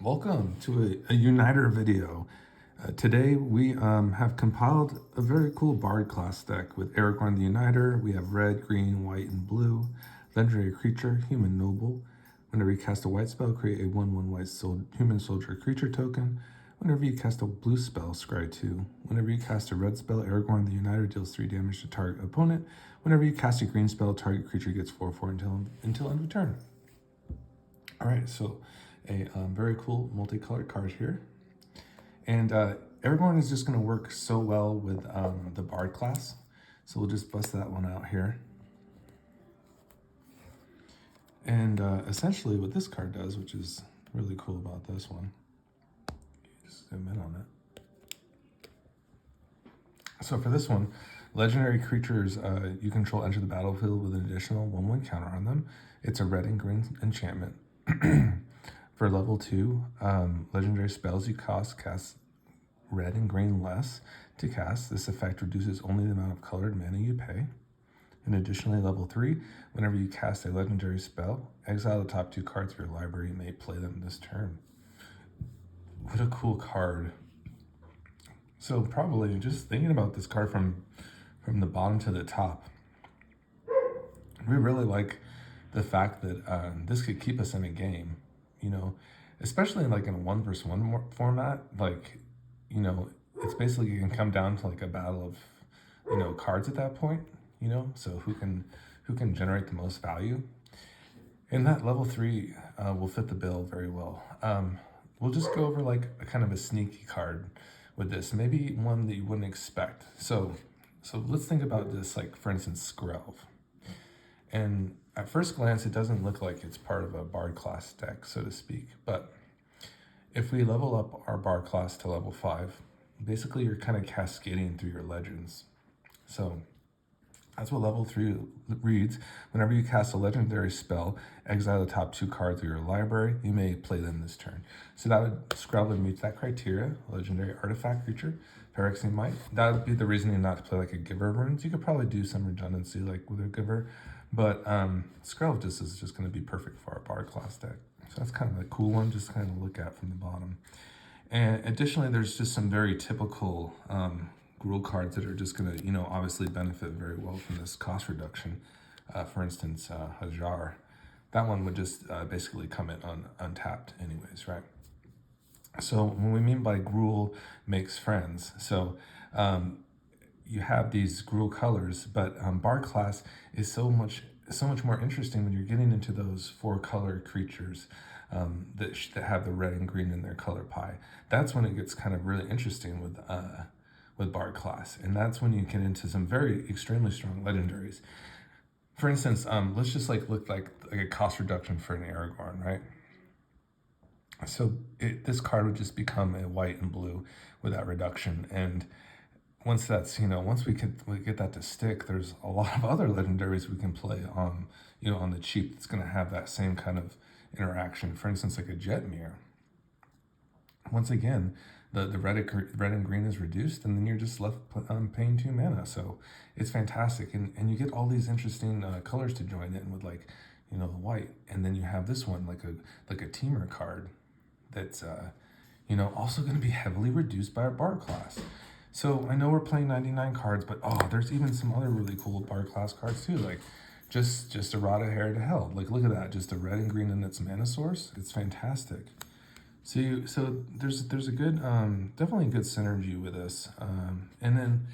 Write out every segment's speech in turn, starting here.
Welcome to a Uniter video. Today we have compiled a very cool Bard class deck with Aragorn the Uniter. We have red, green, white, and blue. Legendary creature, Human Noble. Whenever you cast a white spell, create a 1/1 white human soldier creature token. Whenever you cast a blue spell, scry 2. Whenever you cast a red spell, Aragorn the Uniter deals 3 damage to target opponent. Whenever you cast a green spell, target creature gets 4/4 until end of turn. Alright, so a very cool multicolored card here. And Aragorn is just going to work so well with the Bard class. So we'll just bust that one out here. And essentially what this card does, which is really cool about this one, just zoom in on it. So for this one, legendary creatures you control enter the battlefield with an additional 1/1 counter on them. It's a red and green enchantment. For level 2, legendary spells you cast red and green less to cast. This effect reduces only the amount of colored mana you pay. And additionally, level 3, whenever you cast a legendary spell, exile the top 2 cards of your library. You may play them this turn. What a cool card. So probably just thinking about this card from the bottom to the top, we really like the fact that this could keep us in a game, you know, especially like in a 1v1 format. Like, you know, it's basically can come down to like a battle of, you know, cards at that point, you know, so who can generate the most value. And that level 3 will fit the bill very well. We'll just go over like a kind of a sneaky card with this, maybe one that you wouldn't expect. So let's think about this, like for instance, Skrelv. And at first glance, it doesn't look like it's part of a Bard class deck, so to speak. But if we level up our Bard class to level 5, basically you're kind of cascading through your legends. So that's what level 3 reads. Whenever you cast a legendary spell, exile the top 2 cards of your library. You may play them this turn. So Skrelv would meet that criteria. Legendary artifact creature, Phyrexian Might. That would be the reasoning not to play like a Giver of Runes. You could probably do some redundancy like with a Giver, but Skrelv is just going to be perfect for our Bard class deck. So that's kind of a cool one, just kind of look at from the bottom. And additionally, there's just some very typical Gruul cards that are just going to, you know, obviously benefit very well from this cost reduction. For instance, Hajar. That one would just basically come in untapped anyways, right? So when we mean by Gruul makes friends, so you have these Gruul colors, but Bard class is so much more interesting when you're getting into those 4-color creatures that have the red and green in their color pie. That's when it gets kind of really interesting with Bard class, and that's when you get into some very extremely strong legendaries. For instance, let's just look like a cost reduction for an Aragorn, right? So this card would just become a white and blue with that reduction, and once that's, you know, once we get that to stick, there's a lot of other legendaries we can play on, you know, on the cheap that's going to have that same kind of interaction. For instance, like a Jetmir. Once again, the red and green is reduced, and then you're just left paying 2 mana. So it's fantastic, and you get all these interesting colors to join in with, like, you know, the white, and then you have this one like a Temur card that's you know, also going to be heavily reduced by our Bard class. So I know we're playing 99 cards, but there's even some other really cool Bard class cards too, like just Errata Heir to Hell. Like, look at that, just a red and green in its mana source. It's fantastic. So there's a good definitely a good synergy with this, and then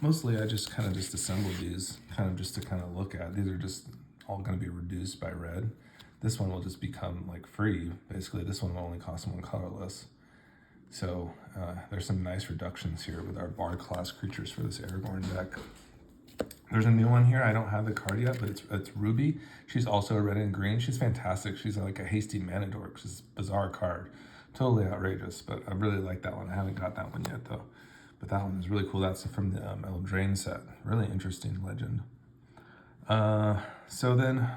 mostly I just kind of just assembled these kind of just to kind of look at. These are just all going to be reduced by red. This one will just become like free. Basically, this one will only cost 1 colorless. So there's some nice reductions here with our Bard class creatures for this Aragorn deck. There's a new one here. I don't have the card yet, but it's Ruby. She's also a red and green. She's fantastic. She's like a hasty mana dork. She's a bizarre card. Totally outrageous, but I really like that one. I haven't got that one yet, though. But that one is really cool. That's from the Eldraine set. Really interesting legend. So then,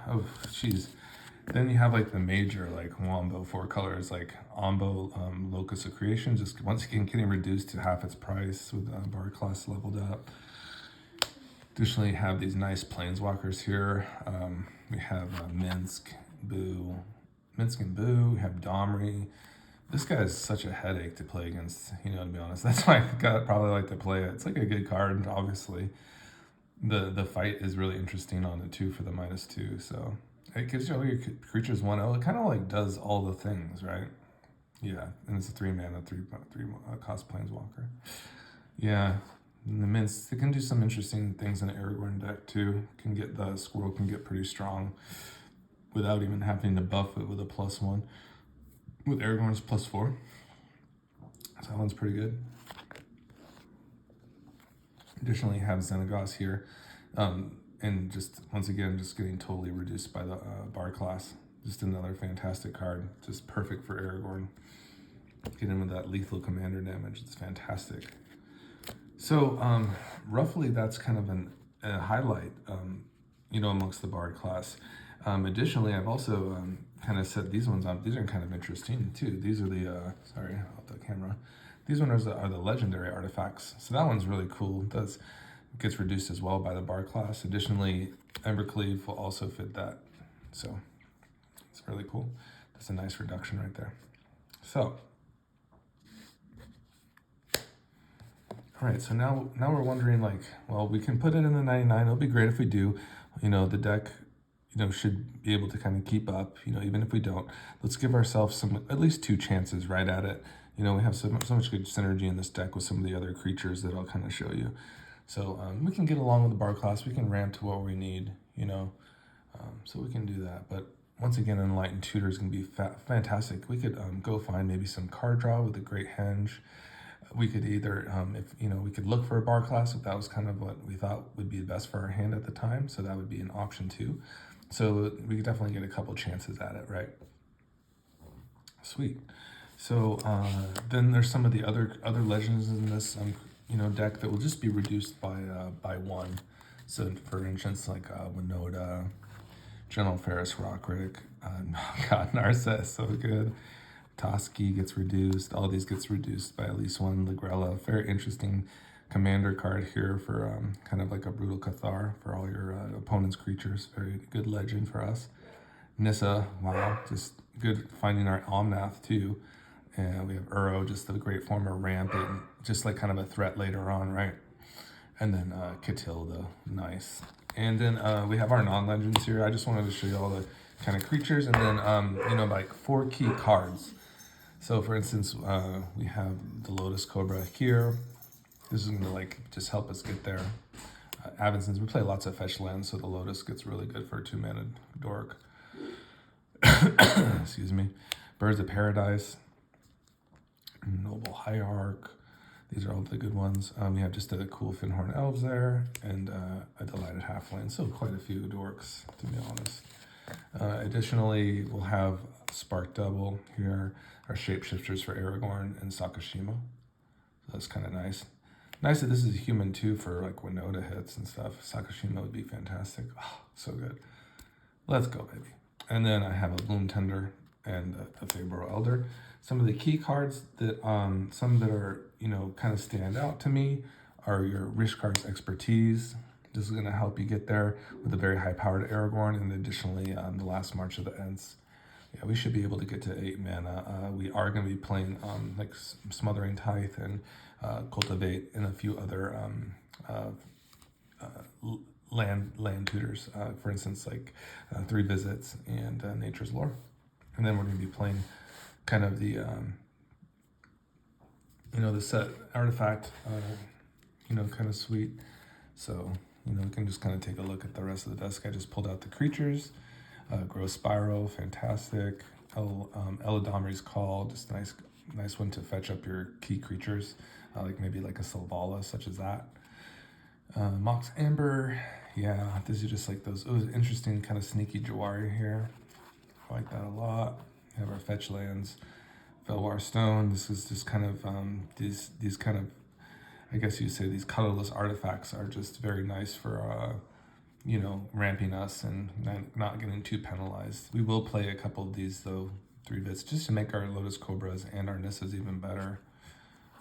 then you have like the major like Wombo 4 colors, like Ombo Locus of Creation, just once again getting reduced to half its price with Bard class leveled up. Additionally, you have these nice planeswalkers here. We have Minsc and Boo. We have Domri, This guy is such a headache to play against, to be honest. That's why I probably like to play it. It's like a good card, obviously. The fight is really interesting on it too for the -2, so it gives you all your creatures 1/0. It kind of like does all the things, right? Yeah, and it's a 3 mana, three cost planeswalker. Yeah, and the mints, it can do some interesting things in an Aragorn deck too. The squirrel can get pretty strong without even having to buff it with a +1. With Aragorn's +4. So that one's pretty good. Additionally, you have Xenagos here. And just, once again, just getting totally reduced by the Bard class. Just another fantastic card. Just perfect for Aragorn. Get him with that lethal commander damage. It's fantastic. So, roughly, that's kind of a highlight, amongst the Bard class. Additionally, I've also kind of set these ones up. These are kind of interesting, too. These are the, sorry, off the camera. These ones are the legendary artifacts. So that one's really cool. Gets reduced as well by the Bard class. Additionally, Embercleave will also fit that. So it's really cool. That's a nice reduction right there. So, all right, so now we're wondering, like, well, we can put it in the 99. It'll be great if we do. The deck, should be able to kind of keep up, even if we don't. Let's give ourselves at least 2 chances right at it. We have so much good synergy in this deck with some of the other creatures that I'll kind of show you. So we can get along with the Bard class. We can ramp to what we need, so we can do that. But once again, Enlightened Tutor is going to be fantastic. We could go find maybe some card draw with a Great Henge. We could either, we could look for a Bard class if that was kind of what we thought would be best for our hand at the time. So that would be an option too. So we could definitely get a couple chances at it, right? Sweet. So then there's some of the other legends in this deck that will just be reduced by 1. So for instance, like Winota, General Ferris Rockrick, Narset, so good. Toski gets reduced. All these gets reduced by at least 1. Ligrella, very interesting commander card here for kind of like a Brutal Cathar for all your opponent's creatures. Very good legend for us. Nissa, wow, just good finding our Omnath too. And we have Uro, just a great form of ramping, just like kind of a threat later on, right? And then Catilda, nice. And then we have our non-legends here. I just wanted to show you all the kind of creatures, and then like 4 key cards. So for instance, we have the Lotus Cobra here. This is gonna just help us get there. Avinsons, we play lots of fetch lands, so the Lotus gets really good for a 2-mana dork. Excuse me. Birds of Paradise, Noble Hierarch. These are all the good ones. We have just a cool Finhorn Elves there, and a Delighted Halfling. So quite a few dorks, to be honest. Additionally, we'll have Spark Double here, our shapeshifters for Aragorn and Sakashima. So that's kind of nice. Nice that this is a human too for like Winota hits and stuff. Sakashima would be fantastic. Oh, so good. Let's go, baby. And then I have a Bloom Tender and a Fabro Elder. Some of the key cards that some that are kind of stand out to me are your Rishkar's Expertise. This is going to help you get there with a very high-powered Aragorn, and additionally the Last March of the Ents. Yeah, we should be able to get to 8 mana. We are going to be playing like Smothering Tithe and Cultivate and a few other land tutors. For instance, like 3 Visits and Nature's Lore. And then we're going to be playing kind of the the set artifact, kind of sweet. So we can just kind of take a look at the rest of the desk. I just pulled out the creatures. Gross Spiral, fantastic. Eladamri's Call, just nice one to fetch up your key creatures, like maybe like a Selvala, such as that. Mox Amber, yeah, this is just like those. Oh, interesting kind of sneaky Jawari here. I like that a lot. We have our fetch lands. Felwar Stone, this is just kind of these kind of, I guess you'd say these colorless artifacts are just very nice for ramping us and not getting too penalized. We will play a couple of these though, 3 bits, just to make our Lotus Cobras and our Nissas even better.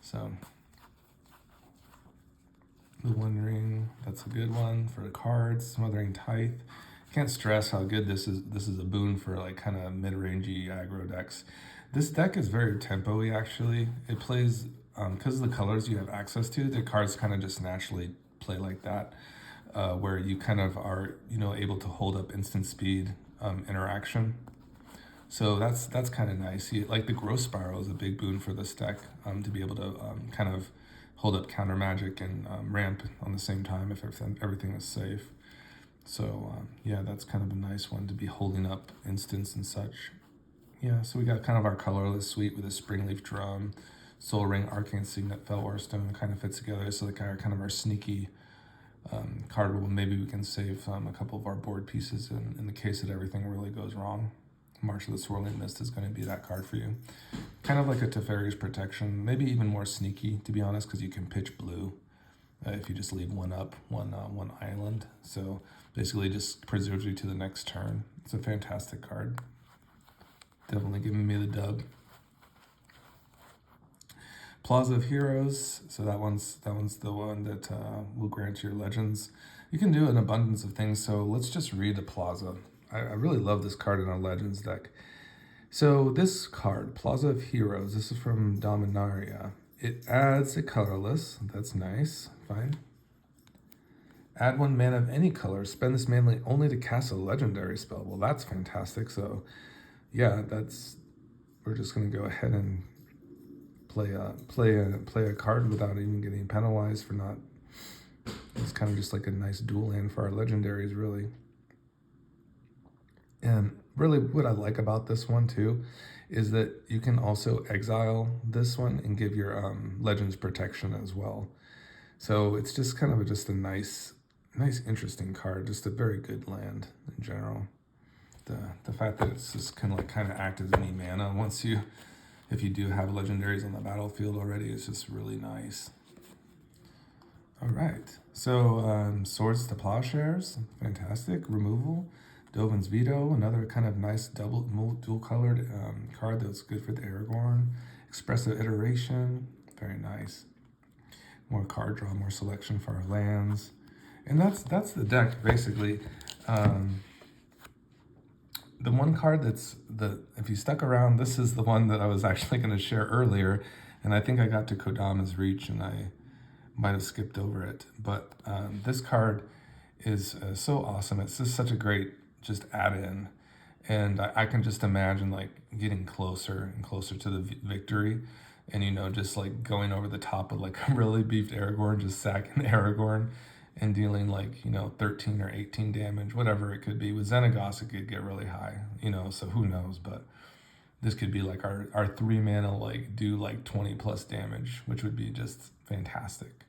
So the One Ring, that's a good one for the cards. Smothering Tithe. Can't stress how good this is. This is a boon for like kind of mid-rangey aggro decks. This deck is very tempo-y, actually. It plays, because of the colors you have access to, the cards kind of just naturally play like that, where you kind of are, able to hold up instant speed interaction. So that's kind of nice. Like the Growth Spiral is a big boon for this deck, to be able to kind of hold up counter magic and ramp on the same time if everything is safe. So yeah, that's kind of a nice one to be holding up instants and such. Yeah, so we got kind of our colorless suite with a Springleaf Drum, Soul Ring, Arcane Signet, Felwar Stone kind of fits together. So like our kind of our sneaky card where maybe we can save a couple of our board pieces in the case that everything really goes wrong. March of the Swirling Mist is going to be that card for you. Kind of like a Teferi's Protection, maybe even more sneaky, to be honest, because you can pitch blue if you just leave one up, one island. So basically just preserves you to the next turn. It's a fantastic card. Definitely giving me the dub. Plaza of Heroes. So that one's the one that will grant your legends. You can do an abundance of things. So let's just read the Plaza. I really love this card in our Legends deck. So this card, Plaza of Heroes, this is from Dominaria. It adds a colorless. That's nice. Fine. Add 1 mana of any color. Spend this mana only to cast a legendary spell. Well, that's fantastic. So yeah, we're just gonna go ahead and play a card without even getting penalized for not. It's kind of just like a nice dual land for our legendaries, really. And really what I like about this one too is that you can also exile this one and give your legends protection as well. So it's just kind of just a nice interesting card, just a very good land in general. The fact that it's just kind of act as any mana if you do have legendaries on the battlefield already, it's just really nice. All right, so Swords to Plowshares, fantastic. Removal, Dovin's Veto, another kind of nice dual colored card that's good for the Aragorn. Expressive Iteration, very nice. More card draw, more selection for our lands, and that's the deck basically. The one card if you stuck around, this is the one that I was actually going to share earlier, and I think I got to Kodama's Reach and I might have skipped over it. But this card is so awesome. It's just such a great just add-in, and I can just imagine like getting closer and closer to the victory, and just like going over the top of like a really beefed Aragorn, just sacking Aragorn and dealing like 13 or 18 damage, whatever it could be. With Xenagos it could get really high, so who knows. But this could be like our 3 mana like do like 20 plus damage, which would be just fantastic.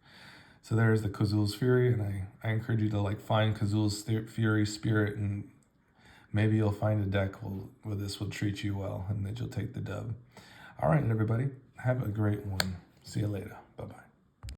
So there's the Kazul's Fury, and I encourage you to like find Kazul's Fury Spirit, and maybe you'll find a deck where this will treat you well and that you'll take the dub. All right, everybody, have a great one. See you later. Bye-bye.